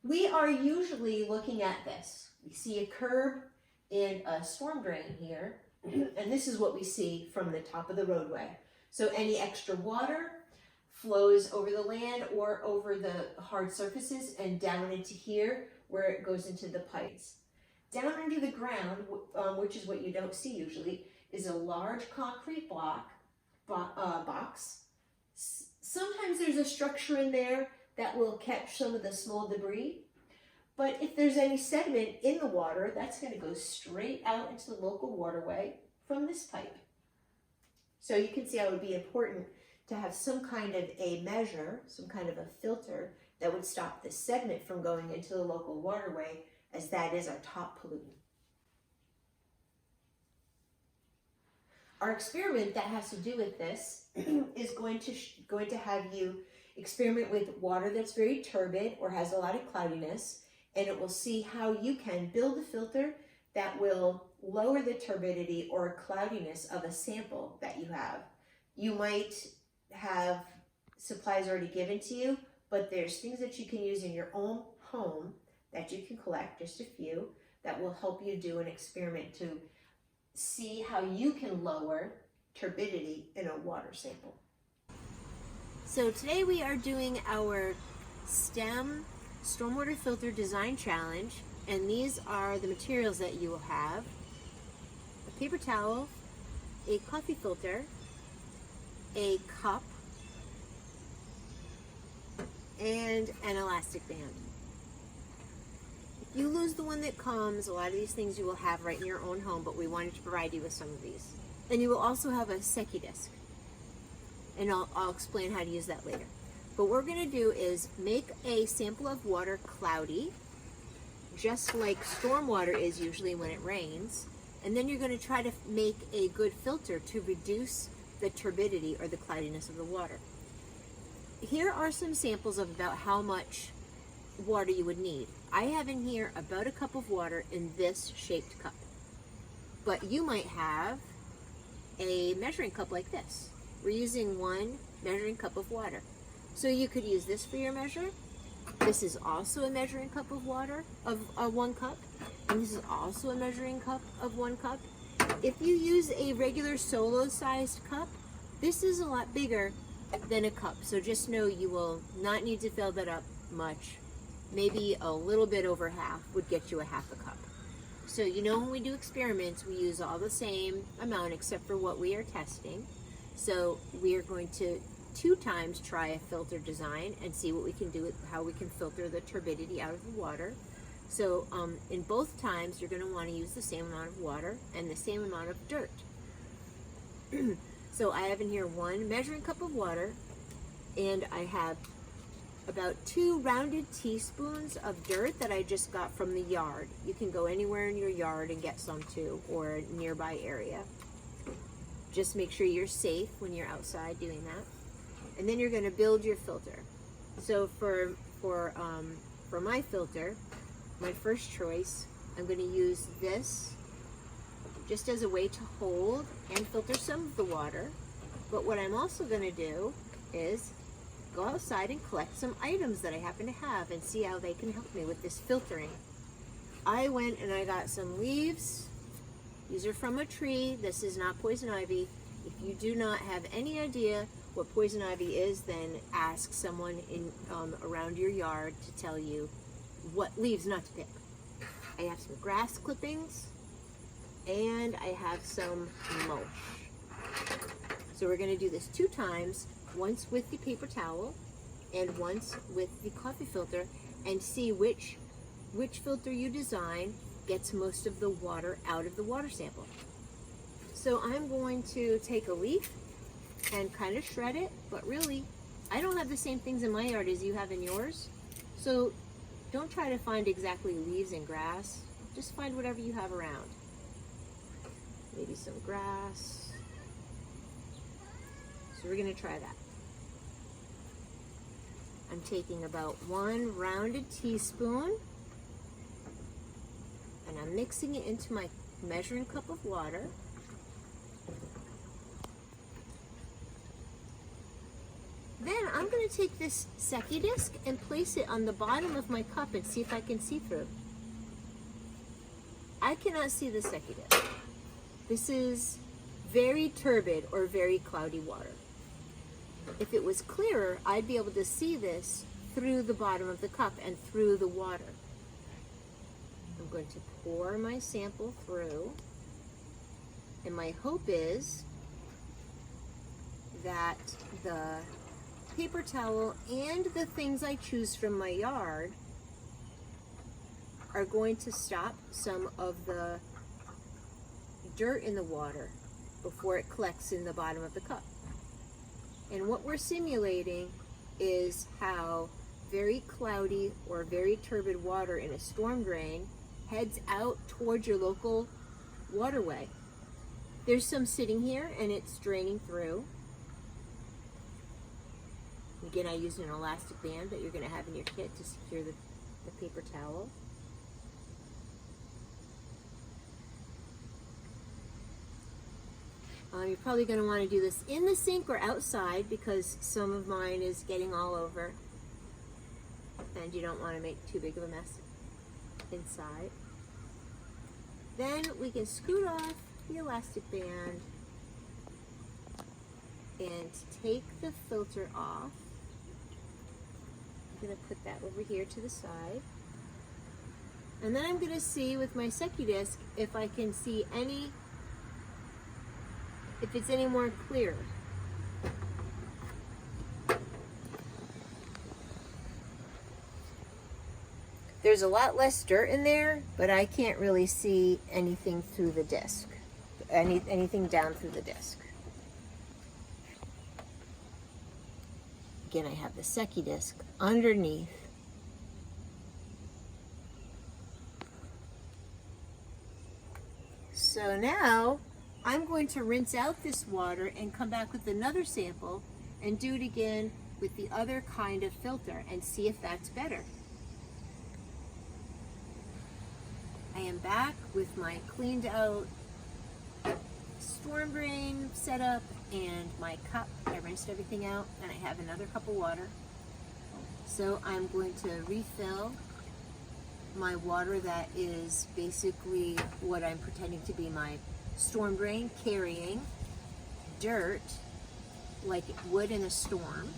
We are usually looking at this. We see a curb and a storm drain here, and this is what we see from the top of the roadway. So any extra water flows over the land or over the hard surfaces and down into here where it goes into the pipes. Down under the ground, which is what you don't see usually, is a large concrete box. Sometimes there's a structure in there that will catch some of the small debris. But if there's any sediment in the water, that's going to go straight out into the local waterway from this pipe. So you can see how it would be important to have some kind of a measure, some kind of a filter that would stop the sediment from going into the local waterway, as that is our top pollutant. Our experiment that has to do with this is going to have you experiment with water that's very turbid or has a lot of cloudiness, and it will see how you can build a filter that will lower the turbidity or cloudiness of a sample that you have. You might have supplies already given to you, but there's things that you can use in your own home that you can collect, just a few, that will help you do an experiment to see how you can lower turbidity in a water sample. So today we are doing our STEM Stormwater Filter Design Challenge, and these are the materials that you will have: a paper towel, a coffee filter, a cup, and an elastic band. If you lose the one that comes, a lot of these things you will have right in your own home, but we wanted to provide you with some of these. And you will also have a Secchi disc, and I'll explain how to use that later. But what we're going to do is make a sample of water cloudy, just like storm water is usually when it rains, and then you're going to try to make a good filter to reduce the turbidity or the cloudiness of the water. Here are some samples of about how much water you would need. I have in here about a cup of water in this shaped cup, but you might have a measuring cup like this. We're using one measuring cup of water. So you could use this for your measure. This is also a measuring cup of water of 1 cup, and this is also a measuring cup of 1 cup. If you use a regular solo-sized cup, this is a lot bigger than a cup, so just know you will not need to fill that up much. Maybe a little bit over half would get you a half a cup. So you know when we do experiments, we use all the same amount except for what we are testing. So we are going to 2 times try a filter design and see what we can do with how we can filter the turbidity out of the water. So in both times you're going to want to use the same amount of water and the same amount of dirt. So I have in here 1 measuring cup of water, and I have about 2 rounded teaspoons of dirt that I just got from the yard. You can go anywhere in your yard and get some too, or a nearby area. Just make sure you're safe when you're outside doing that. And then you're going to build your filter. So for my filter, my first choice, I'm going to use this just as a way to hold and filter some of the water. But what I'm also going to do is go outside and collect some items that I happen to have and see how they can help me with this filtering. I went and I got some leaves. These are from a tree. This is not poison ivy. If you do not have any idea what poison ivy is, then ask someone in around your yard to tell you what leaves not to pick. I have some grass clippings, and I have some mulch. So we're going to do this 2 times, once with the paper towel and once with the coffee filter, and see which filter you design gets most of the water out of the water sample. So I'm going to take a leaf and kind of shred it, but really, I don't have the same things in my yard as you have in yours. So don't try to find exactly leaves and grass. Just find whatever you have around. Maybe some grass. So we're going to try that. I'm taking about 1 rounded teaspoon, and I'm mixing it into my measuring cup of water. Then I'm going to take this Secchi disc and place it on the bottom of my cup and see if I can see through. I cannot see the Secchi disc. This is very turbid or very cloudy water. If it was clearer, I'd be able to see this through the bottom of the cup and through the water. I'm going to pour my sample through, and my hope is that the paper towel and the things I choose from my yard are going to stop some of the dirt in the water before it collects in the bottom of the cup. And what we're simulating is how very cloudy or very turbid water in a storm drain heads out towards your local waterway. There's some sitting here and it's draining through. Again, I used an elastic band that you're going to have in your kit to secure the paper towel. You're probably going to want to do this in the sink or outside because some of mine is getting all over and you don't want to make too big of a mess inside. Then we can scoot off the elastic band and take the filter off. I'm going to put that over here to the side. And then I'm going to see with my Secchi disc if I can see if it's any more clear. There's a lot less dirt in there, but I can't really see anything through the disc, anything down through the disc. Again, I have the Secchi disc underneath. So now I'm going to rinse out this water and come back with another sample and do it again with the other kind of filter and see if that's better. I am back with my cleaned out storm drain setup and my cup. I rinsed everything out and I have another cup of water. So I'm going to refill my water that is basically what I'm pretending to be my storm drain, carrying dirt like it would in a storm.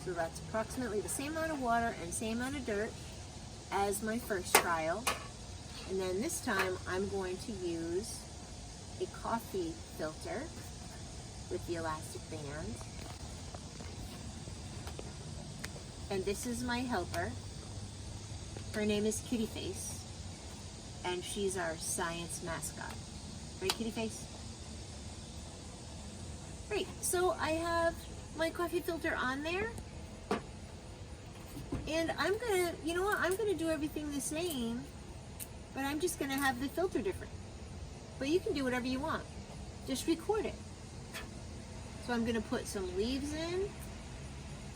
So that's approximately the same amount of water and same amount of dirt as my first trial. And then this time I'm going to use a coffee filter with the elastic band. And this is my helper. Her name is Kitty Face, and she's our science mascot. Right, Kitty Face? Great, so I have my coffee filter on there. And I'm gonna, you know what, I'm gonna do everything the same, but I'm just gonna have the filter different. But you can do whatever you want. Just record it. So I'm gonna put some leaves in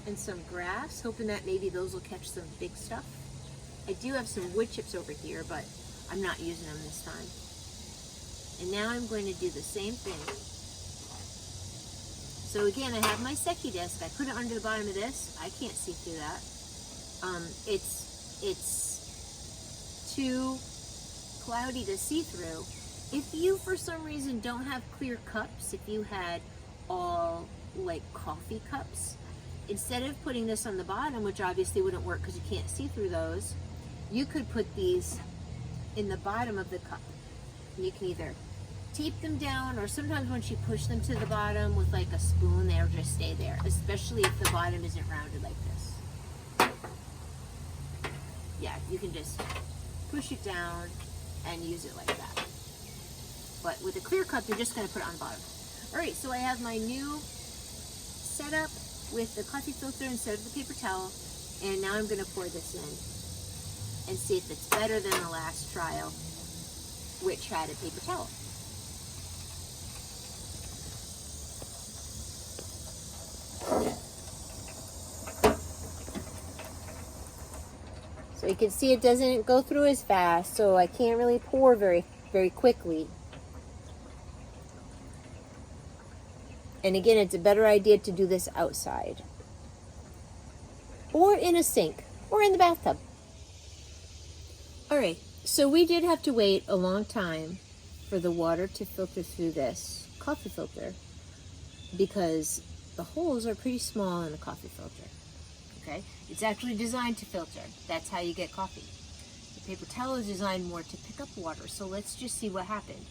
and some grass, hoping that maybe those will catch some big stuff. I do have some wood chips over here, but I'm not using them this time. And now I'm going to do the same thing. So again, I have my Secchi disc. I put it under the bottom of this. I can't see through that. It's too cloudy to see through. If you, for some reason, don't have clear cups, if you had all like coffee cups, instead of putting this on the bottom, which obviously wouldn't work because you can't see through those, you could put these in the bottom of the cup. You can either tape them down, or sometimes once you push them to the bottom with like a spoon, they'll just stay there, especially if the bottom isn't rounded like this. Yeah, you can just push it down and use it like that. But with a clear cup, you're just going to put it on the bottom. All right, so I have my new setup with the coffee filter instead of the paper towel, and now I'm going to pour this in and see if it's better than the last trial, which had a paper towel. So you can see it doesn't go through as fast, so I can't really pour very quickly. And again, it's a better idea to do this outside. or in a sink, or in the bathtub. All right, so we did have to wait a long time for the water to filter through this coffee filter because the holes are pretty small in a coffee filter, okay? It's actually designed to filter. That's how you get coffee. The paper towel is designed more to pick up water, so let's just see what happened.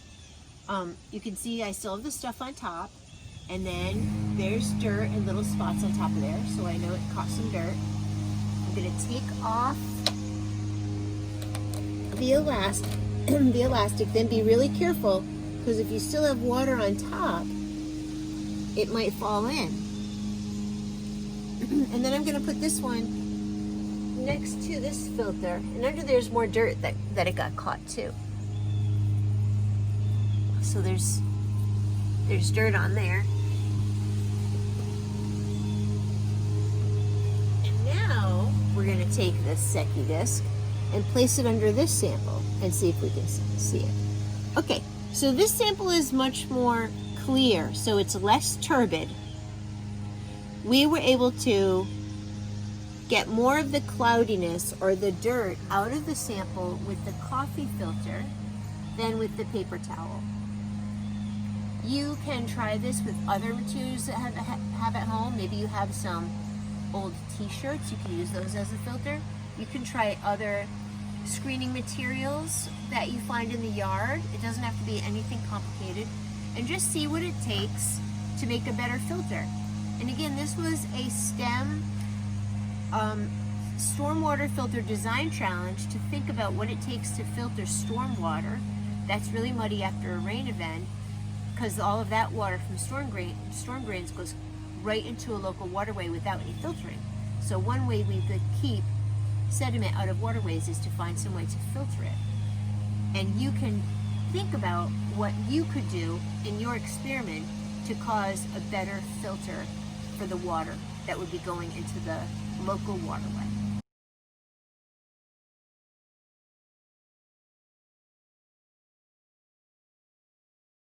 You can see I still have the stuff on top, and then there's dirt and little spots on top of there, so I know it caught some dirt. I'm gonna take off the elastic, then be really careful, because if you still have water on top, it might fall in. And then I'm gonna put this one next to this filter, and under there's more dirt that it got caught too. So there's dirt on there. And now we're gonna take this Secchi disc and place it under this sample and see if we can see it. Okay, so this sample is much more clear, so it's less turbid. We were able to get more of the cloudiness or the dirt out of the sample with the coffee filter than with the paper towel. You can try this with other materials that have at home. Maybe you have some old t-shirts, you can use those as a filter. You can try other screening materials that you find in the yard. It doesn't have to be anything complicated. And just see what it takes to make a better filter. And again, this was a STEM stormwater filter design challenge to think about what it takes to filter stormwater that's really muddy after a rain event, because all of that water from storm drains goes right into a local waterway without any filtering. So one way we could keep sediment out of waterways is to find some way to filter it. And you can think about what you could do in your experiment to cause a better filter for the water that would be going into the local waterway.